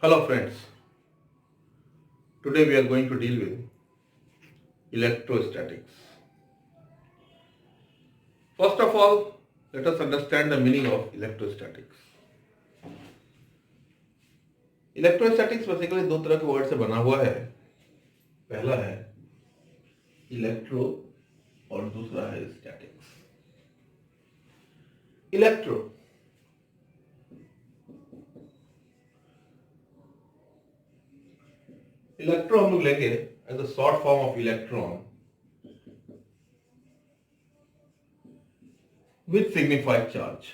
Hello friends, today we are going to deal with electrostatics. First of all, let us understand the meaning of electrostatics. Electrostatics basically दो तरह के word से बना हुआ है. पहला है इलेक्ट्रो और दूसरा है स्टैटिक्स. इलेक्ट्रो इलेक्ट्रो हम लोग लेंगे as a short form of electron with signified charge.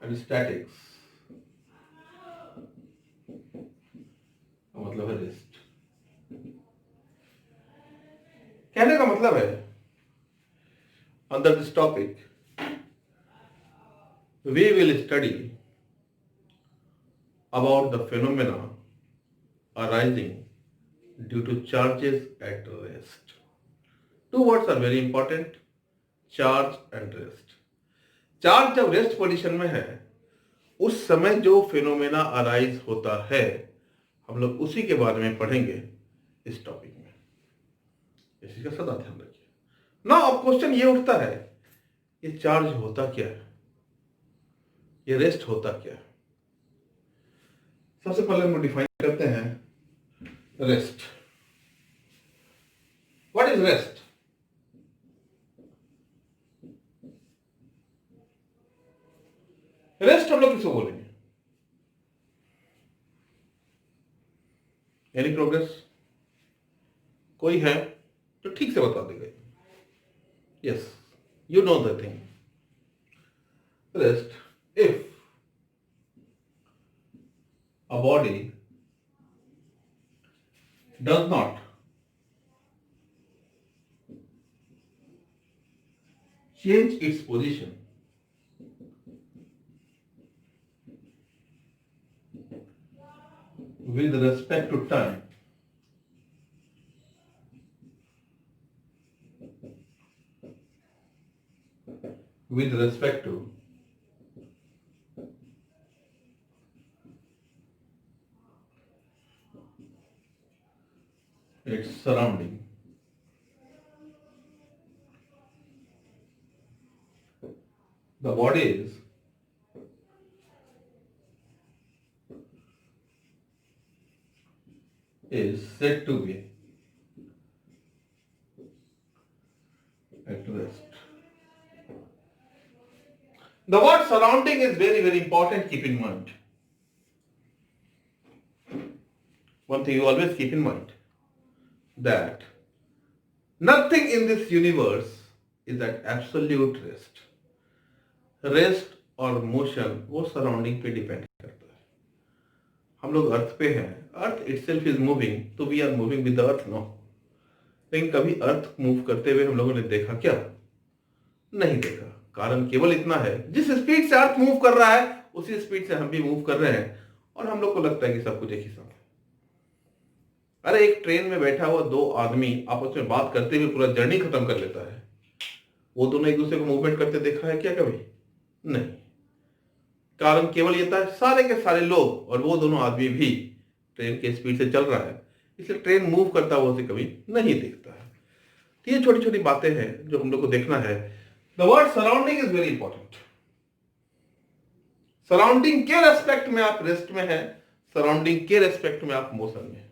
And statics मतलब है रेस्ट. कहने का मतलब है under this topic we will study about the phenomena arising due to charges at rest. Two words are very important, charge and rest. Charge जब rest position में है उस समय जो फिनोमेना अराइज होता है हम लोग उसी के बारे में पढ़ेंगे इस टॉपिक में. इसी का सदा ध्यान रखिए. नाउ अब क्वेश्चन ये उठता है, ये चार्ज होता क्या है, ये रेस्ट होता क्या है. सबसे पहले हम डिफाइन करते हैं rest. What is rest? Rest हम लोग किसको बोलेंगे? Any progress? कोई है तो ठीक से बता देगा. Yes, you know the thing. Rest if a body does not change its position with respect to time with respect to its surrounding. The body is said to be at rest. The word surrounding is very, very important. Keep in mind. One thing you always keep in mind, that nothing in this universe is at absolute rest. Rest और motion वो surrounding पे depend करता है. हम लोग earth पे हैं, earth itself is moving, तो we are moving with the earth. No, लेकिन कभी अर्थ मूव करते हुए हम लोगों ने देखा क्या? नहीं देखा. कारण केवल इतना है, जिस स्पीड से अर्थ मूव कर रहा है उसी स्पीड से हम भी मूव कर रहे हैं और हम लोग को लगता है कि सब कुछ एक ही साथ है. अरे एक ट्रेन में बैठा हुआ दो आदमी आपस में बात करते हुए पूरा जर्नी खत्म कर लेता है. वो दोनों एक दूसरे को मूवमेंट करते देखा है क्या कभी? नहीं. कारण केवल ये था, सारे के सारे लोग और वो दोनों आदमी भी ट्रेन के स्पीड से चल रहा है, इसलिए ट्रेन मूव करता हुआ उसे कभी नहीं देखता है. तो ये छोटी छोटी बातें हैं जो हम लोग को देखना है. The word surrounding is very important. Surrounding के रेस्पेक्ट में आप रेस्ट में है, सराउंडिंग के रेस्पेक्ट में आप मोशन में है.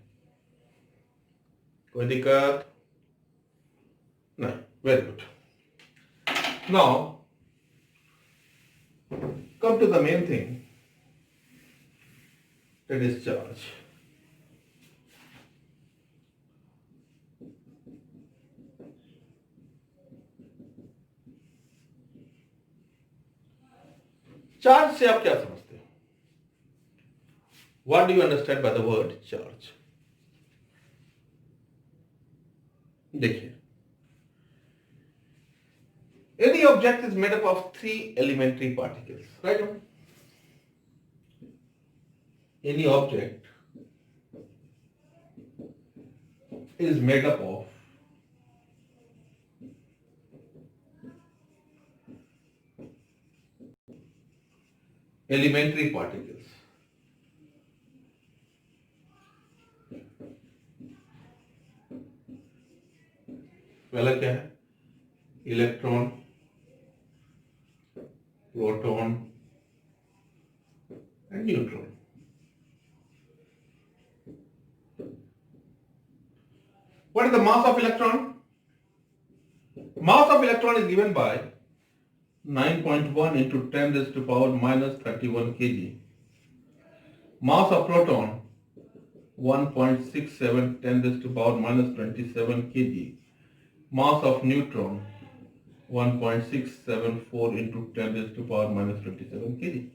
कोई दिक्कत नहीं? Very good. Now come to the main thing, that is charge. Charge से आप क्या समझते हो? What do you understand by the word charge? देखिए, any object is made up of three elementary particles, right? Any object is made up of elementary particles. पहला क्या है? Electron, proton and neutron. What is the mass of electron? Mass of electron is given by 9.1 into 10 raised to power minus 31 kg. Mass of proton 1.67 10 raised to power minus 27 kg. Mass of neutron 1.674 into 10 raised to power minus 27 kg.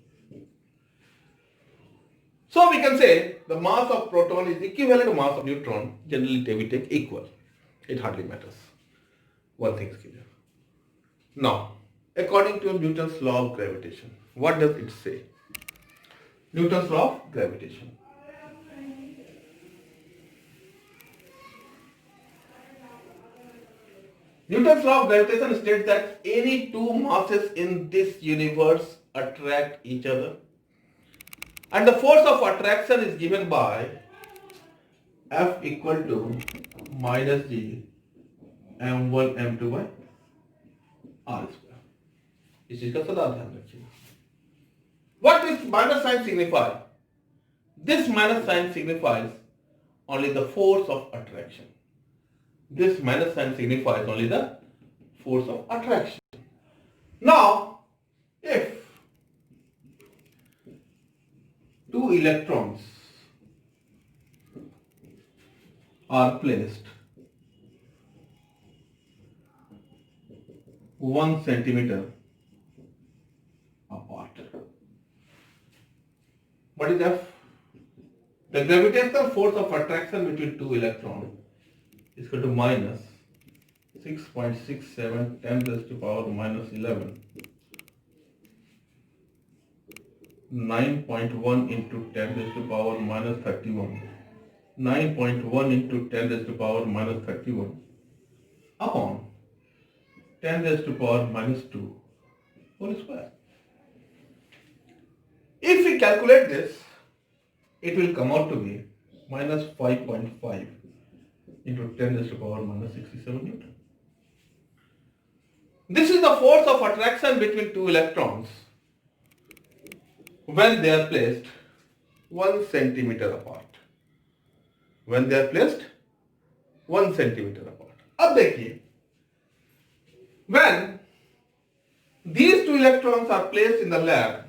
So we can say the mass of proton is equivalent to mass of neutron. Generally we take equal. It hardly matters. One thing is clear. Now, according to Newton's law of gravitation, what does it say? Newton's law of gravitation. Newton's law of gravitation states that any two masses in this universe attract each other, and the force of attraction is given by F equal to minus G m1 m2 by r square. इस चीज का सदा ध्यान रखिएगा. What does minus sign signify? This minus sign signifies only the force of attraction. This minus sign signifies only the force of attraction. Now, if two electrons are placed 1 centimeter apart, what is F? The gravitational force of attraction between two electrons is equal to minus 6.67 10 raised to power minus 11 9.1 into 10 raised to power minus 31 9.1 into 10 raised to power minus 31 upon 10 raised to power minus 2 whole square. If we calculate this, it will come out to be minus 5.5 into 10 raised to power minus 67 Newton. This is the force of attraction between two electrons when they are placed 1 centimeter apart. When they are placed 1 centimeter apart. अब देखिए, when these two electrons are placed in the lab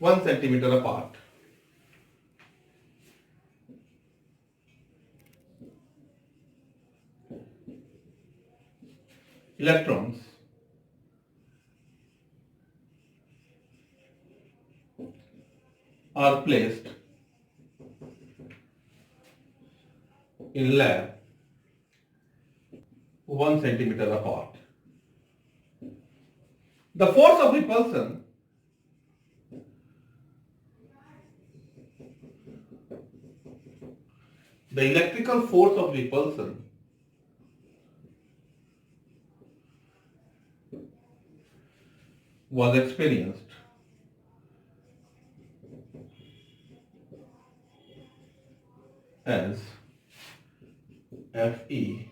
1 centimeter apart, electrons are placed in lab 1 centimeter apart. The force of repulsion the electrical force of repulsion was experienced as Fe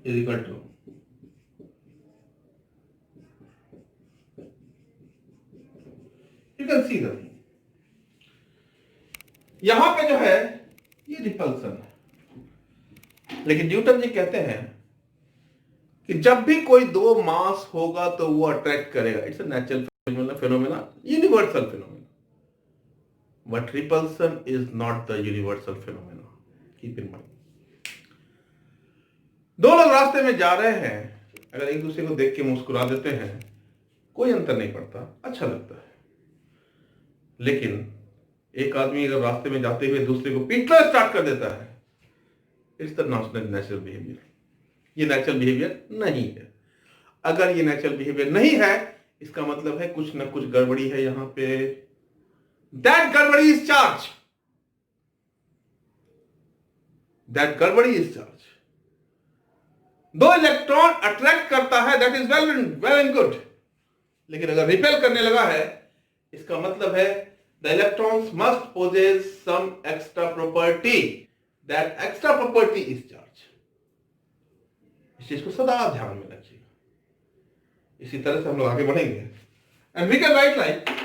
is equal to you can see the thing. यहां पे जो है ये repulsion है, लेकिन Newton जी कहते हैं कि जब भी कोई दो मास होगा तो वो अट्रैक्ट करेगा. It's a natural phenomena, universal phenomena. But repulsion is not the universal phenomena. Keep in mind. दो लोग रास्ते में जा रहे हैं, अगर एक दूसरे को देख के मुस्कुरा देते हैं कोई अंतर नहीं पड़ता, अच्छा लगता है. लेकिन एक आदमी अगर रास्ते में जाते हुए दूसरे को पीटना स्टार्ट कर देता है, इट्स द नेचुरल बिहेवियर. ये नेचुरल बिहेवियर नहीं है. अगर ये नेचुरल बिहेवियर नहीं है, इसका मतलब है कुछ ना कुछ गड़बड़ी है यहां पे. दैट गड़बड़ी इज चार्ज. दैट गड़बड़ी इज चार्ज. दो इलेक्ट्रॉन अट्रैक्ट करता है, that is well and good. लेकिन अगर रिपेल करने लगा है, इसका मतलब है the electrons must possess some extra property, that extra property is charge. इस चीज को सदा ध्यान में रखिएगा। इसी तरह से हम लोग आगे बढ़ेंगे and we can write like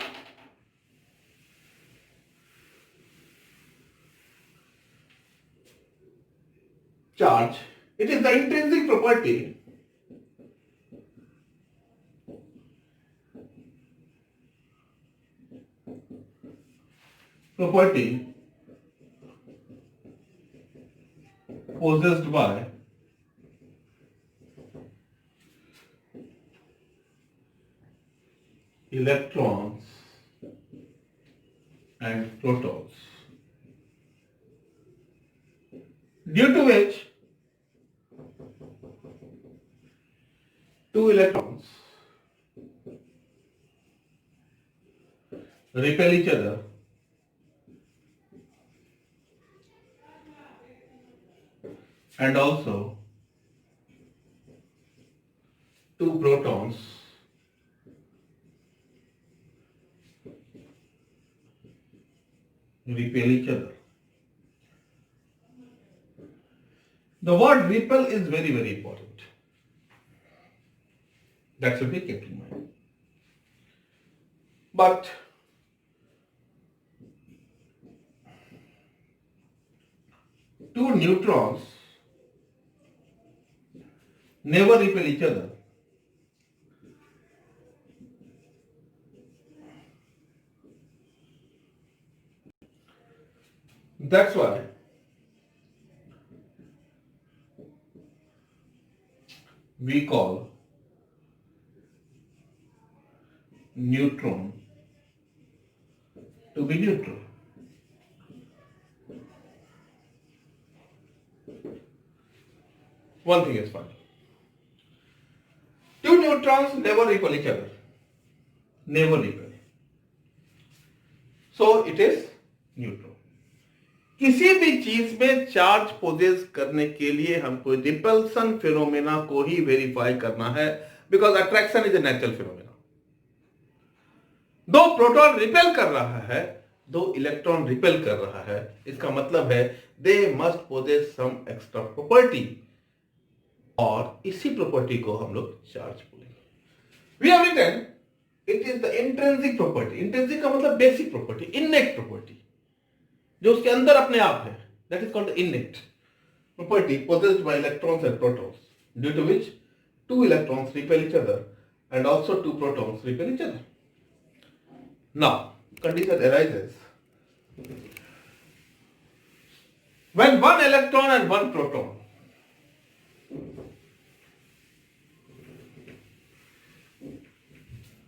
charge, it is the intrinsic property possessed by electrons and protons, due to which two electrons repel each other and also two protons repel each other. The word repel is very, very important. That should be kept in mind. But two neutrons never repel each other. That's why we call neutron to be neutral. One thing is fine. Two neutrons never repel each other. Never repel. So it is neutral. किसी भी चीज में charge poses करने के लिए हमको repulsion phenomena को ही verify करना है, because attraction is a natural phenomena. दो प्रोटॉन रिपेल कर रहा है, दो इलेक्ट्रॉन रिपेल कर रहा है, इसका मतलब है they must possess some extra property, और इसी प्रॉपर्टी को हम लोग चार्ज बोलेंगे। We have written it is the intrinsic property. Intrinsic का मतलब बेसिक प्रॉपर्टी, इनेट प्रॉपर्टी, जो उसके अंदर अपने आप है, that is called innate property possessed by electrons and protons, due to which two electrons repel each other and also two protons repel each other. Now, condition arises when one electron and one proton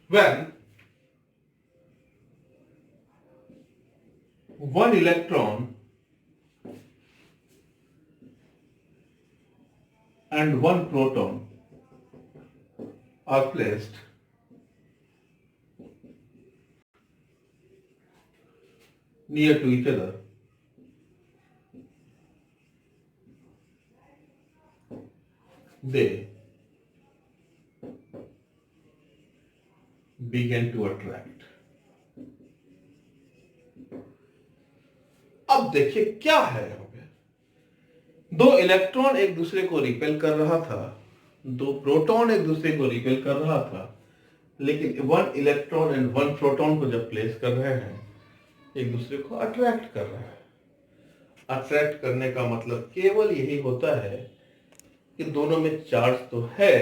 when one electron and one proton are placed near to each other, they begin to attract. अब देखिए क्या है यहाँ पे, दो electron एक दूसरे को रिपेल कर रहा था, दो प्रोटॉन एक दूसरे को रिपेल कर रहा था, लेकिन one electron and one proton को जब प्लेस कर रहे हैं, एक दूसरे को अट्रैक्ट कर रहे हैं। अट्रैक्ट करने का मतलब केवल यही होता है कि दोनों में चार्ज तो है,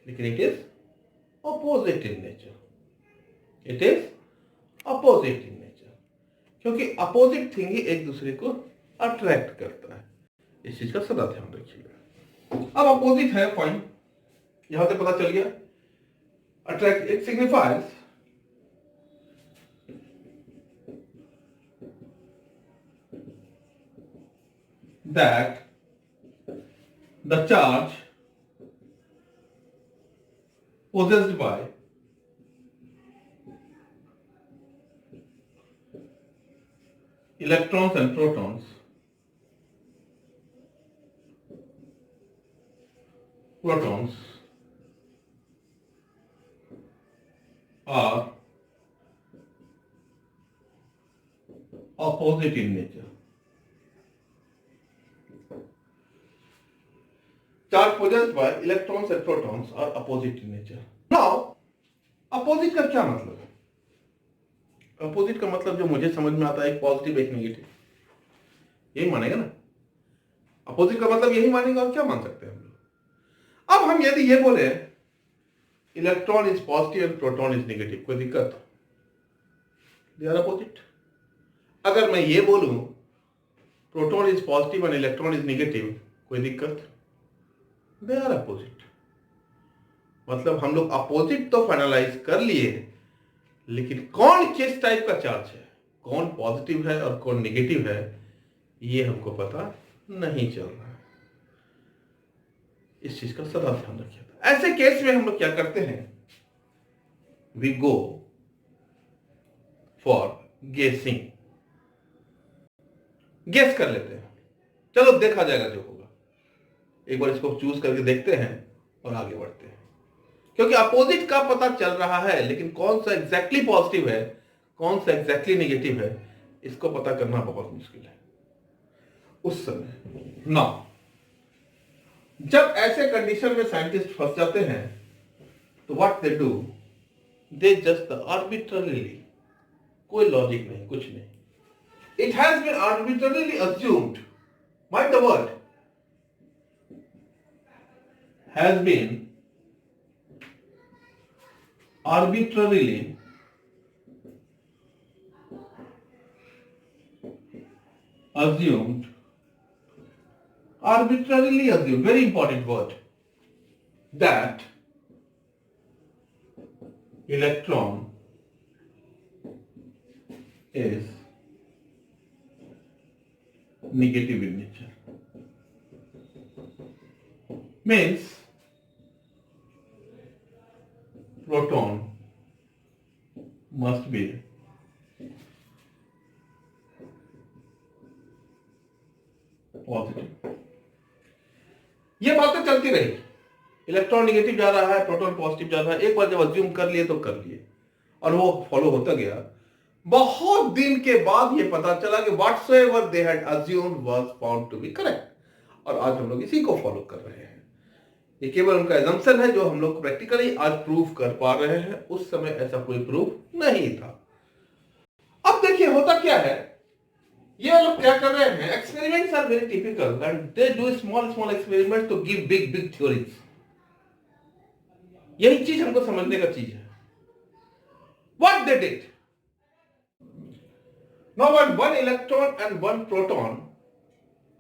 लेकिन it is opposite in nature. It is opposite in nature, क्योंकि अपोजिट थिंग ही एक दूसरे को अट्रैक्ट करता है। इस चीज का सदा ध्यान रखिएगा। अब अपोजिट है, फाइन, यहां से पता चल गया। Attract it signifies that the charge possessed by electrons and protons are opposite in nature. Charge possessed by electrons and protons are opposite in nature. Now, opposite का क्या मतलब है? अपोजिट का मतलब जो मुझे समझ में आता है, एक पॉजिटिव एक नेगेटिव, यही मानेगा ना। अपोजिट का मतलब यही मानेगा, और क्या मान सकते हैं हम लोग। अब हम यदि ये बोले electron is positive and proton is negative, कोई दिक्कत? They are opposite. अगर मैं ये बोलूं proton is positive and electron is negative, कोई दिक्कत? They are opposite. मतलब हम लोग अपोजिट तो फाइनलाइज कर लिए, लेकिन कौन किस टाइप का चार्ज है, कौन पॉजिटिव है और कौन नेगेटिव है, ये हमको पता नहीं चल रहा है। इस चीज का सदा ध्यान रखिएगा। ऐसे केस में हम लोग क्या करते हैं, we go for guessing, guess कर लेते हैं, चलो देखा जाएगा जो होगा, एक बार इसको चूज करके देखते हैं और आगे बढ़ते हैं। क्योंकि अपोजिट का पता चल रहा है, लेकिन कौन सा एग्जैक्टली पॉजिटिव है, कौन सा एग्जैक्टली नेगेटिव है, इसको पता करना बहुत मुश्किल है उस समय ना। जब ऐसे कंडीशन में साइंटिस्ट फंस जाते हैं, तो what they do, they just arbitrarily, कोई लॉजिक नहीं, कुछ नहीं, it has been arbitrarily assumed, mind the word, has been arbitrarily assumed, very important word, that electron is negative in nature. Means proton must be positive. ये बातें चलती रही, electron negative जा रहा है, प्रोटॉन पॉजिटिव जा रहा है, एक बार जब अज्यूम कर लिए तो कर लिए, और वो फॉलो होता गया। बहुत दिन के बाद ये पता चला कि whatsoever they had assumed was found to be correct, और आज हम लोग इसी को फॉलो कर रहे हैं। ये केवल उनका एजम्पशन है जो हम लोग प्रैक्टिकली आज प्रूफ कर पा रहे हैं, उस समय ऐसा कोई प्रूफ नहीं था। अब देखिए होता क्या है, ये लोग क्या कर रहे हैं, experiments are very typical and they do small small experiment to give big big theories. यही चीज हमको समझने का चीज है। What they did, now when one electron and one proton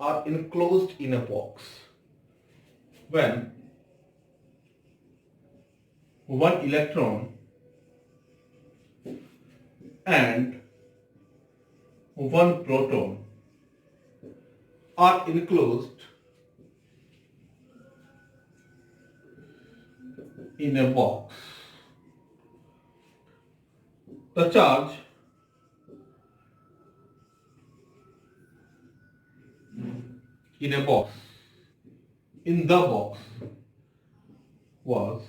are enclosed in a box, when one electron and one proton are enclosed in a box, the charge in a box, in the box, was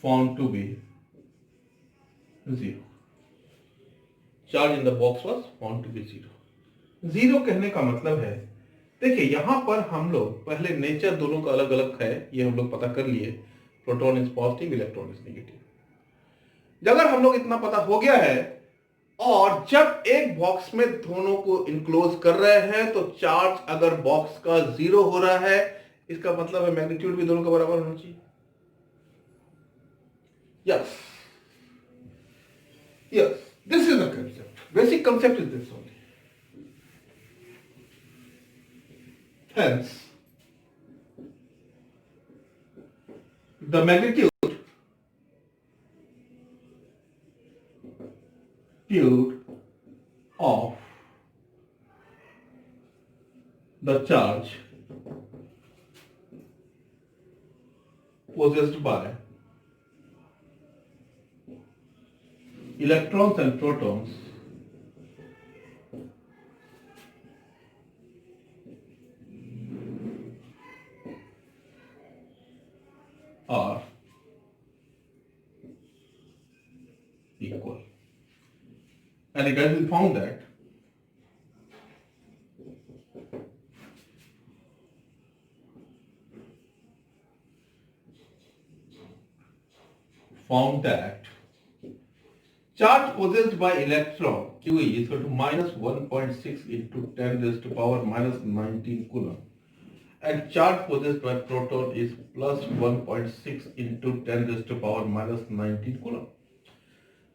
found to be zero. Charge in the box was found to be zero. Zero कहने का मतलब है, देखिए यहां पर हम लोग पहले नेचर दोनों का अलग अलग है, ये हम लोग पता कर लिए, proton is positive, electron is negative. अगर हम लोग इतना पता हो गया है, और जब एक बॉक्स में दोनों को इनक्लोज कर रहे हैं, तो चार्ज अगर बॉक्स का जीरो हो रहा है, इसका मतलब है मैग्नीट्यूड भी दोनों का बराबर होना चाहिए। Yes. Yes. This is the concept. Basic concept is this only. Hence, the magnitude of the charge possessed by electrons and protons are and it has been found that charge possessed by electron Q is equal to minus 1.6 into 10 raised to power minus 19 coulomb, and charge possessed by proton is plus 1.6 into 10 raised to power minus 19 coulomb.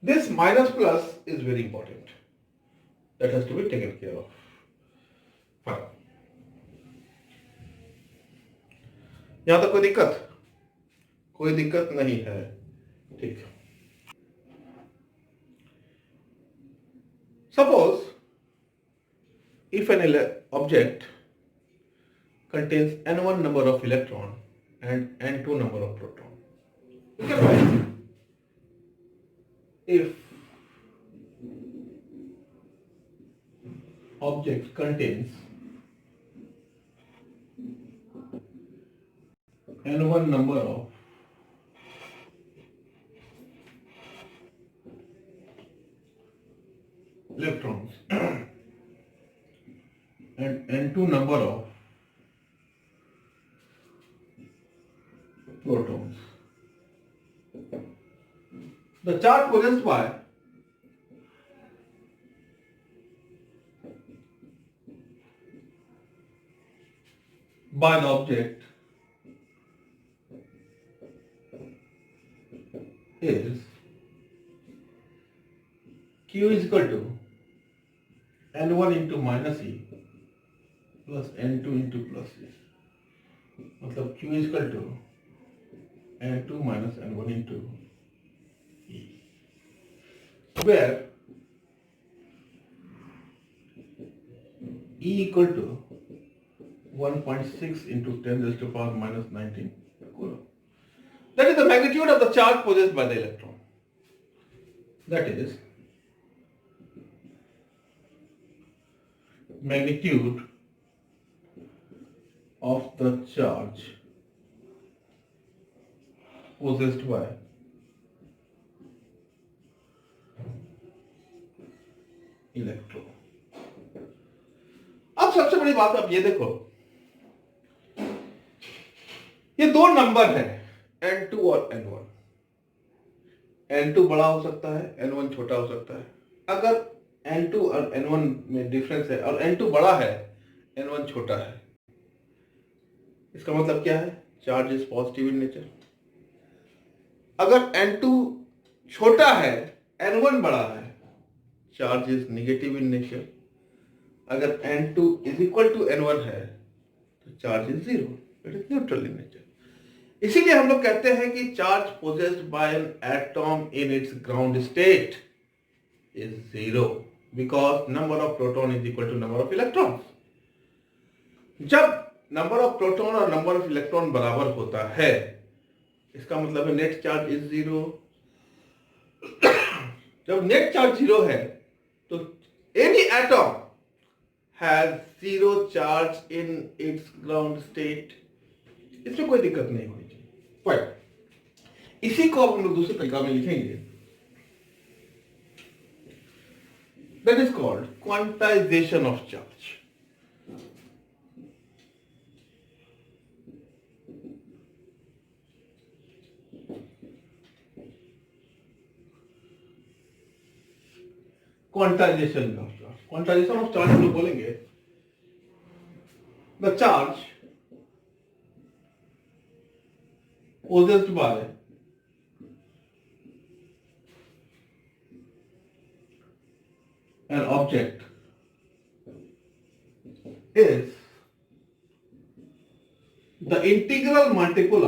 This minus plus is very important. That has to be taken care of. Fine. यहाँ तक कोई दिक्कत नहीं है, ठीक। Suppose if an object contains n1 number of electron and n2 number of proton, you can write if object contains n1 number of electrons and n2 number of protons, the charge possessed by the object is Q is equal to N1 into minus E plus N2 into plus E. मतलब Q is equal to N2 minus N1 into E, where E equal to 1.6 into 10 raised to power minus 19 coulomb. That is the magnitude of the charge possessed by the electron. That is magnitude of the charge possessed by electron. अब सबसे बड़ी बात आप ये देखो, ये दो number है n2 और n1। n2 बड़ा हो सकता है, n1 छोटा हो सकता है। अगर n2 और n1 में डिफरेंस है और n2 बड़ा है, n1 छोटा है, इसका मतलब क्या है? Charge is positive in nature. अगर n2 छोटा है, n1 बड़ा है, charge is negative in nature. अगर n2 is equal to n1 है तो charge is zero, it is neutral in nature. इसीलिए हम लोग कहते हैं कि charge possessed by an atom in its ground state is zero because number of proton is equal to number of electrons. जब number of proton और number of electron बराबर होता है, इसका मतलब है नेट चार्ज इज जीरो। जब net charge zero है तो any atom has zero charge in its ground state. इसमें कोई दिक्कत नहीं होनी चाहिए। फाइन। इसी को अब हम लोग दूसरे तरीका में लिखेंगे, that is called quantization of charge. Quantization of charge, quantization of charge हम लोग बोलेंगे the charge possessed by an object is the integral multiple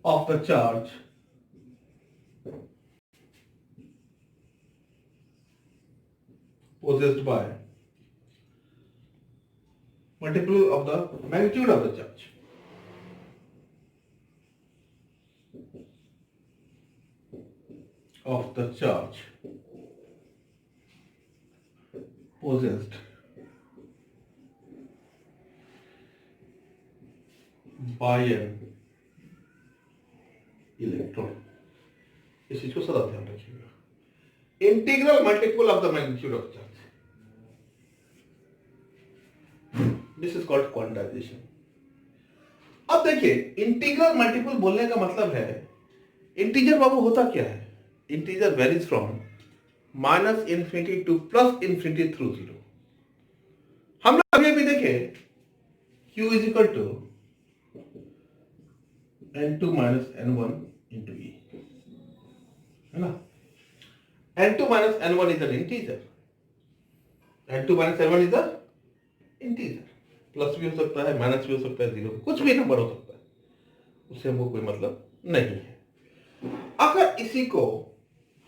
of the charge possessed by multiple of the magnitude of the charge possessed by an electron. इस चीज को सदा ध्यान रखिएगा। Integral multiple of the magnitude of charge, this is called quantization. अब देखिए, integral multiple बोलने का मतलब है, इंटीजर बाबू होता क्या है? Integer varies from minus infinity to plus infinity through zero. हम लोग अभी अभी देखे Q is equal to n2 minus n1 into E, है ना? n2 minus n1 is an integer, n2 minus n1 is a integer. Plus भी हो सकता है, माइनस भी हो सकता है, जीरो, कुछ भी नंबर हो सकता है, उससे हमको कोई मतलब नहीं है। अगर इसी को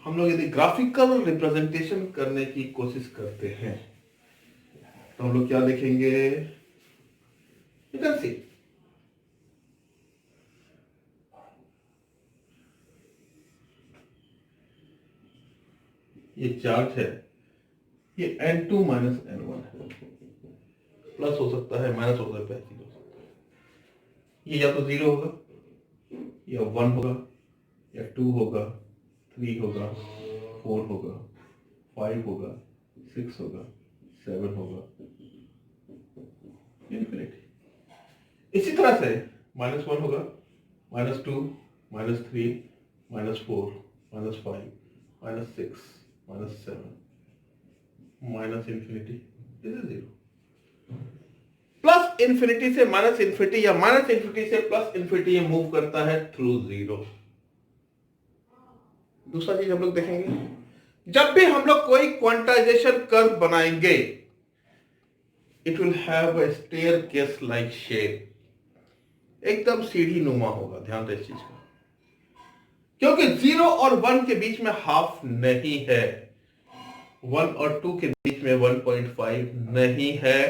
हम लोग यदि ग्राफिकल रिप्रेजेंटेशन करने की कोशिश करते हैं तो हम लोग क्या देखेंगे? यू कैन सी, ये चार्ज है, ये n2 माइनस n1 है, प्लस हो सकता है, माइनस हो सकता है, जीरो हो सकता है। ये या तो जीरो होगा, या 1 होगा, या 2 होगा, 3 होगा, 4 होगा, 5 होगा, 6 होगा, 7 होगा, इन्फिनिटी। इसी तरह से -1 होगा, -2, -3, -4, -5, -6, -7, minus infinity, this is zero. Plus infinity से माइनस इंफिनिटी या माइनस इंफिनिटी से प्लस इंफिनिटी मूव करता है थ्रू जीरो। दूसरा चीज हम लोग देखेंगे, जब भी हम लोग कोई क्वांटाइजेशन कर्व बनाएंगे, it will have a staircase like shape, एकदम सीढ़ी नुमा होगा। ध्यान दें इस चीज को, क्योंकि 0 और 1 के बीच में हाफ नहीं है, 1 और 2 के बीच में 1.5 नहीं है,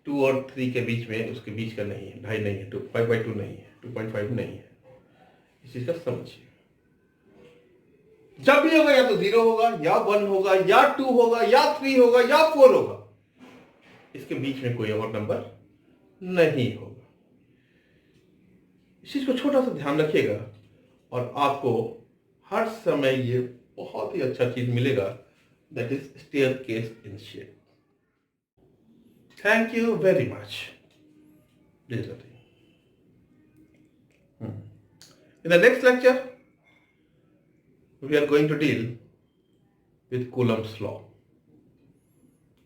2 और 3 के बीच में, उसके बीच का नहीं है, 2.5 नहीं है, 5/2 नहीं है, 2.5 नहीं है। इस चीज का समझिए, जब भी होगा या तो 0 होगा, या 1 होगा, या 2 होगा, या 3 होगा, या 4 होगा, इसके बीच में कोई और नंबर नहीं होगा। इस चीज को छोटा सा ध्यान रखिएगा और आपको हर समय ये बहुत ही अच्छा चीज मिलेगा, that is staircase in shape. Thank you very much. This is the thing. In the next lecture, we are going to deal with Coulomb's law.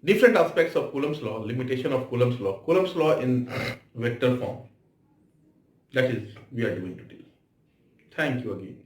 Different aspects of Coulomb's law, limitation of Coulomb's law in vector form. That is, we are going to deal. Thank you again.